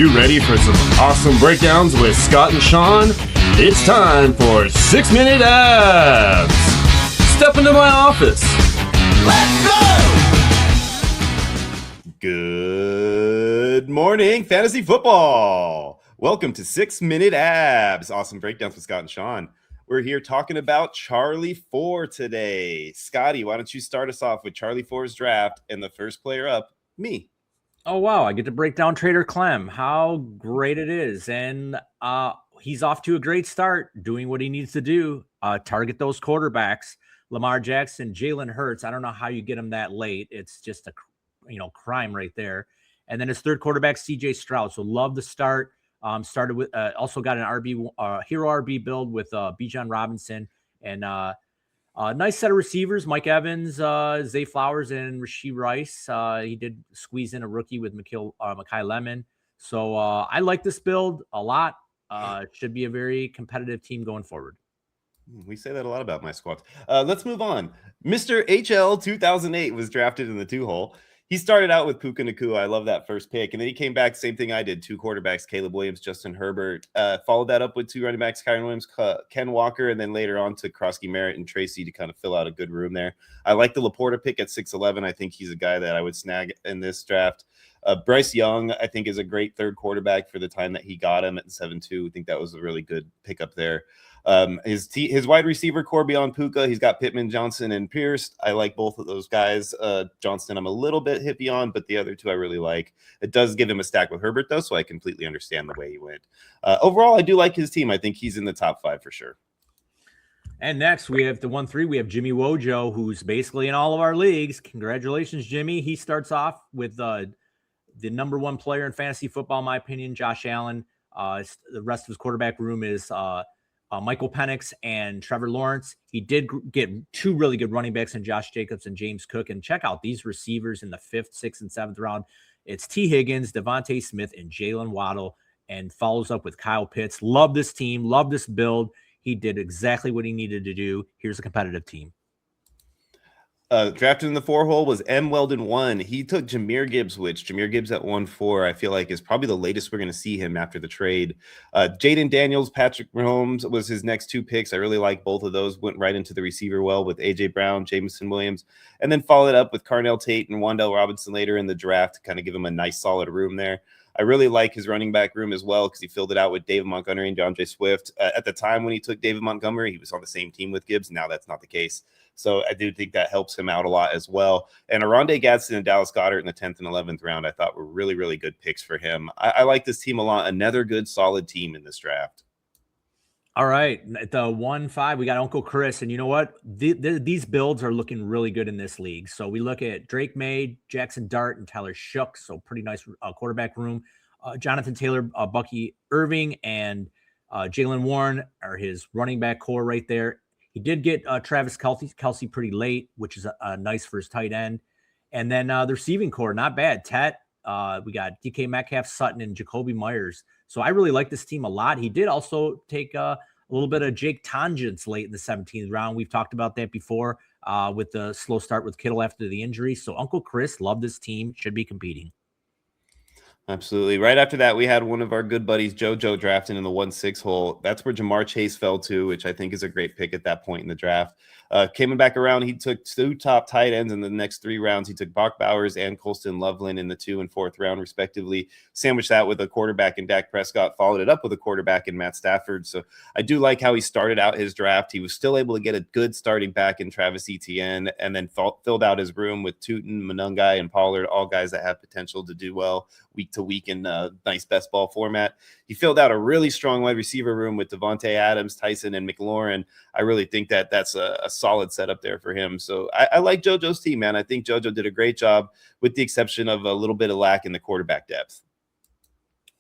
you ready for some awesome breakdowns with Scott and Sean? It's time for 6 Minute Abs. Step into my office. Let's go! Good morning, fantasy football. Welcome to 6 Minute Abs. Awesome breakdowns with Scott and Sean. We're here talking about Charlie 4 today. Scotty, why don't you start us off with Charlie 4's draft and the first player up, me. Oh, wow. I get to break down Trader Clem. How great it is. And he's off to a great start doing what he needs to do. Target those quarterbacks. Lamar Jackson, Jalen Hurts. I don't know how you get him that late. It's just a crime right there. And then his third quarterback, CJ Stroud. So love the start. Started with also got an hero RB build with Bijan Robinson and nice set of receivers, Mike Evans, Zay Flowers, and Rashee Rice. He did squeeze in a rookie with Mekhi Lemon. So I like this build a lot. Should be a very competitive team going forward. We say that a lot about my squads. Let's move on. Mr. HL 2008 was drafted in the 2-hole. He started out with Puka Nacua. I love that first pick. And then he came back, same thing I did. 2 quarterbacks, Caleb Williams, Justin Herbert. Followed that up with 2 running backs, Kyron Williams, Ken Walker, and then later on to Krosky Merritt and Tracy to kind of fill out a good room there. I like the Laporta pick at 6'11". I think he's a guy that I would snag in this draft. Bryce Young, I think, is a great third quarterback for the time that he got him at 7'2". I think that was a really good pickup there. His wide receiver core beyond Puka, he's got Pittman, Johnson, and Pierce. I like both of those guys. Johnston, I'm a little bit hippie on, but the other 2 I really like. It does give him a stack with Herbert, though, so I completely understand the way he went. Overall, I do like his team. I think he's in the top 5 for sure. And next, we have the 1-3. We have Jimmy Wojo, who's basically in all of our leagues. Congratulations, Jimmy. He starts off with the number 1 player in fantasy football, in my opinion, Josh Allen. The rest of his quarterback room is Michael Penix and Trevor Lawrence. He did get 2 really good running backs in Josh Jacobs and James Cook. And check out these receivers in the 5th, 6th, and 7th round. It's T. Higgins, Devontae Smith, and Jalen Waddle, and follows up with Kyle Pitts. Love this team. Love this build. He did exactly what he needed to do. Here's a competitive team. Drafted in the 4-hole was M. Weldon 1. He took Jahmyr Gibbs, which Jahmyr Gibbs at 1-4, I feel like is probably the latest we're going to see him after the trade. Jaden Daniels, Patrick Mahomes was his next 2 picks. I really like both of those. Went right into the receiver well with A.J. Brown, Jameson Williams, and then followed up with Carnell Tate and Wan'Dale Robinson later in the draft to kind of give him a nice solid room there. I really like his running back room as well because he filled it out with David Montgomery and DeAndre Swift. At the time when he took David Montgomery, he was on the same team with Gibbs. Now that's not the case. So I do think that helps him out a lot as well. And Aronde Gadsden and Dallas Goedert in the 10th and 11th round, I thought were really, really good picks for him. I like this team a lot. Another good, solid team in this draft. All right. At the 1-5, we got Uncle Chris. And you know what? These builds are looking really good in this league. So we look at Drake May, Jackson Dart, and Tyler Shook. So pretty nice quarterback room. Jonathan Taylor, Bucky Irving, and Jalen Warren are his running back core right there. He did get Travis Kelce pretty late, which is a nice for his tight end. And then the receiving core, not bad. Tet, we got DK Metcalf, Sutton, and Jacoby Myers. So I really like this team a lot. He did also take a little bit of Jake Tangents late in the 17th round. We've talked about that before with the slow start with Kittle after the injury. So Uncle Chris, love this team, should be competing. Absolutely. Right after that, we had one of our good buddies, JoJo, drafted in the 1-6 hole. That's where Jamar Chase fell to, which I think is a great pick at that point in the draft. Coming back around, he took 2 top tight ends in the next 3 rounds. He took Brock Bowers and Colston Loveland in the 2nd and 4th round, respectively. Sandwiched that with a quarterback in Dak Prescott, followed it up with a quarterback in Matt Stafford. So I do like how he started out his draft. He was still able to get a good starting back in Travis Etienne, and then filled out his room with Tootin, Monungai, and Pollard, all guys that have potential to do well week to week in nice best ball format. He filled out a really strong wide receiver room with Devontae Adams, Tyson, and McLaurin. I really think that that's a solid setup there for him. So I like JoJo's team, man. I think JoJo did a great job with the exception of a little bit of lack in the quarterback depth.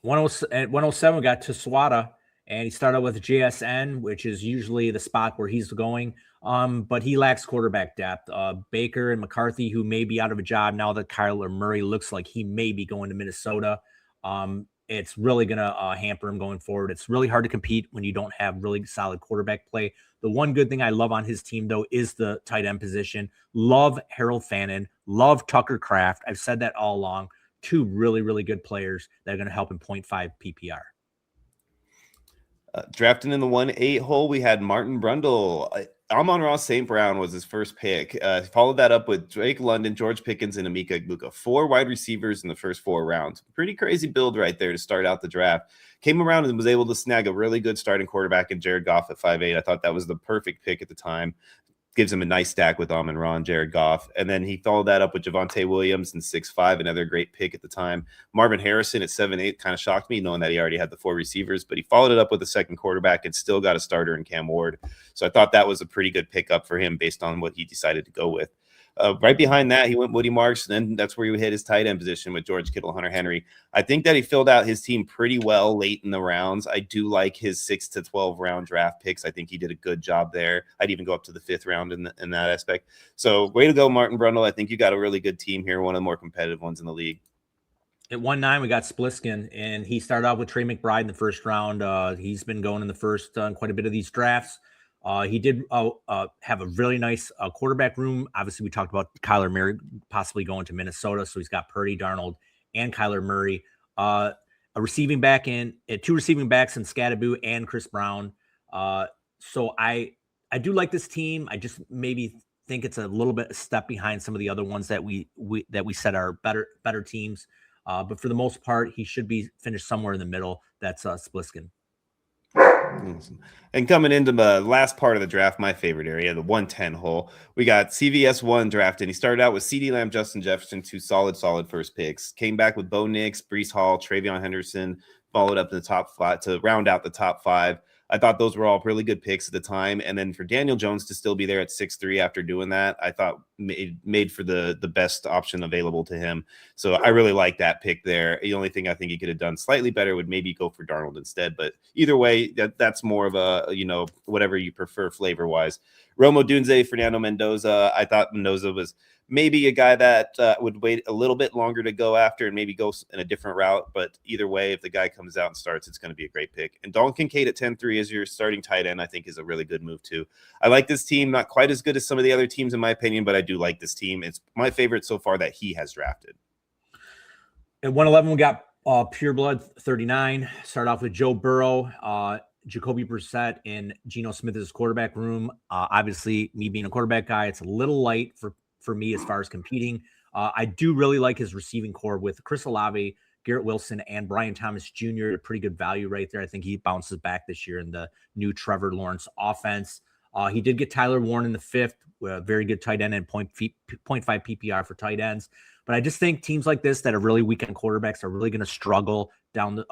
At 107, we got Teswada, and he started with JSN, which is usually the spot where he's going. But he lacks quarterback depth. Baker and McCarthy, who may be out of a job now that Kyler Murray looks like he may be going to Minnesota. It's really going to hamper him going forward. It's really hard to compete when you don't have really solid quarterback play. The one good thing I love on his team, though, is the tight end position. Love Harold Fannin. Love Tucker Kraft. I've said that all along. two really, really good players that are going to help in 0.5 PPR. Drafting in the 1-8 hole, we had Martin Brundle. Amon-Ra St. Brown was his first pick. Followed that up with Drake London, George Pickens, and Emeka Egbuka. 4 wide receivers in the first 4 rounds. Pretty crazy build right there to start out the draft. Came around and was able to snag a really good starting quarterback in Jared Goff at 5'8". I thought that was the perfect pick at the time. Gives him a nice stack with Amon-Ra and Jared Goff. And then he followed that up with Javonte Williams in 6'5", another great pick at the time. Marvin Harrison at 7'8" kind of shocked me, knowing that he already had the 4 receivers, but he followed it up with a second quarterback and still got a starter in Cam Ward. So I thought that was a pretty good pickup for him based on what he decided to go with. Right behind that, he went Woody Marks, and then that's where he would hit his tight end position with George Kittle, Hunter Henry. I think that he filled out his team pretty well late in the rounds. I do like his 6 to 12 round draft picks. I think he did a good job there. I'd even go up to the 5th round in that aspect. So way to go, Martin Brundle. I think you got a really good team here, one of the more competitive ones in the league. At 1-9, we got Spliskin, and he started off with Trey McBride in the first round. He's been going in the first quite a bit of these drafts. He did have a really nice quarterback room. Obviously, we talked about Kyler Murray possibly going to Minnesota, so he's got Purdy, Darnold, and Kyler Murray. A receiving back in 2 receiving backs in Scadaboo and Chris Brown. So I do like this team. I just maybe think it's a little bit a step behind some of the other ones that we said are better teams. But for the most part, he should be finished somewhere in the middle. That's Spliskin. And coming into the last part of the draft, my favorite area, the 110 hole, we got CVS1 drafted. He started out with CeeDee Lamb, Justin Jefferson, 2 solid first picks. Came back with Bo Nix, Breece Hall, Travion Henderson, followed up in the top 5 to round out the top 5. I thought those were all really good picks at the time. And then for Daniel Jones to still be there at 6'3" after doing that, I thought made for the best option available to him. So I really like that pick there. The only thing I think he could have done slightly better would maybe go for Darnold instead. But either way, that's more of a, whatever you prefer flavor-wise. Romo Dunze, Fernando Mendoza. I thought Mendoza was maybe a guy that would wait a little bit longer to go after and maybe go in a different route. But either way, if the guy comes out and starts, it's going to be a great pick. And Dalton Kincaid at 10-3 as your starting tight end, I think is a really good move too. I like this team, not quite as good as some of the other teams in my opinion, but I do like this team. It's my favorite so far that he has drafted. At 111, we got Pure Blood 39. Start off with Joe Burrow, Jacoby Brissett, and Geno Smith as quarterback room. Obviously, me being a quarterback guy, it's a little light for me as far as competing. I do really like his receiving core with Chris Olave, Garrett Wilson, and Brian Thomas Jr. A pretty good value right there. I think he bounces back this year in the new Trevor Lawrence offense. He did get Tyler Warren in the 5th, a very good tight end and 0.5 PPR for tight ends. But I just think teams like this that are really weak on quarterbacks are really going to struggle down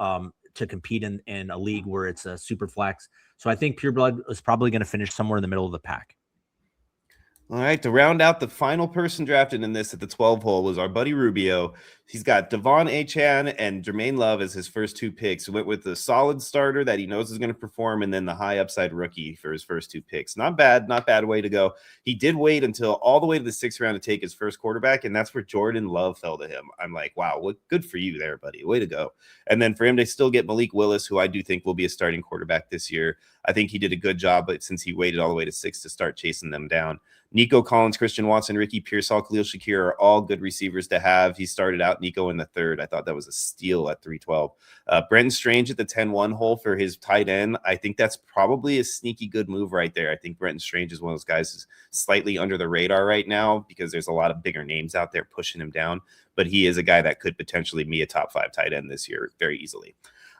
to compete in a league where it's a super flex. So I think Pure Blood is probably going to finish somewhere in the middle of the pack. All right, to round out the final person drafted in this at the 12 hole was our buddy Rubio. He's got Devon Achane and Jermaine Love as his first 2 picks. He went with the solid starter that he knows is going to perform, and then the high upside rookie for his first 2 picks. Not bad way to go. He did wait until all the way to the 6th round to take his first quarterback, and that's where Jordan Love fell to him. I'm like, wow, what good for you there, buddy. Way to go. And then for him to still get Malik Willis, who I do think will be a starting quarterback this year. I think he did a good job, but since he waited all the way to 6 to start chasing them down. Nico Collins, Christian Watson, Ricky Pearsall, Khalil Shakir are all good receivers to have. He started out Nico in the 3rd. I thought that was a steal at 312. Brenton Strange at the 10-1 hole for his tight end. I think that's probably a sneaky good move right there. I think Brenton Strange is one of those guys who's slightly under the radar right now because there's a lot of bigger names out there pushing him down. But he is a guy that could potentially be a top 5 tight end this year very easily.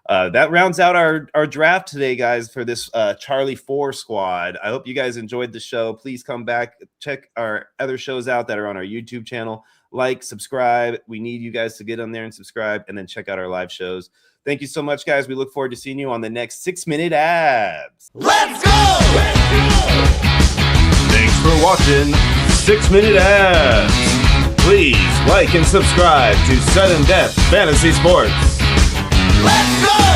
That rounds out our draft today, guys, for this Charlie 4 squad. I hope you guys enjoyed the show. Please come back, check our other shows out that are on our YouTube channel. Like, subscribe. We need you guys to get on there and subscribe, and then check out our live shows. Thank you so much, guys. We look forward to seeing you on the next 6-Minute Abs. Let's go! Thanks for watching 6-Minute Abs. Please like and subscribe to Sudden Death Fantasy Sports. Let's go!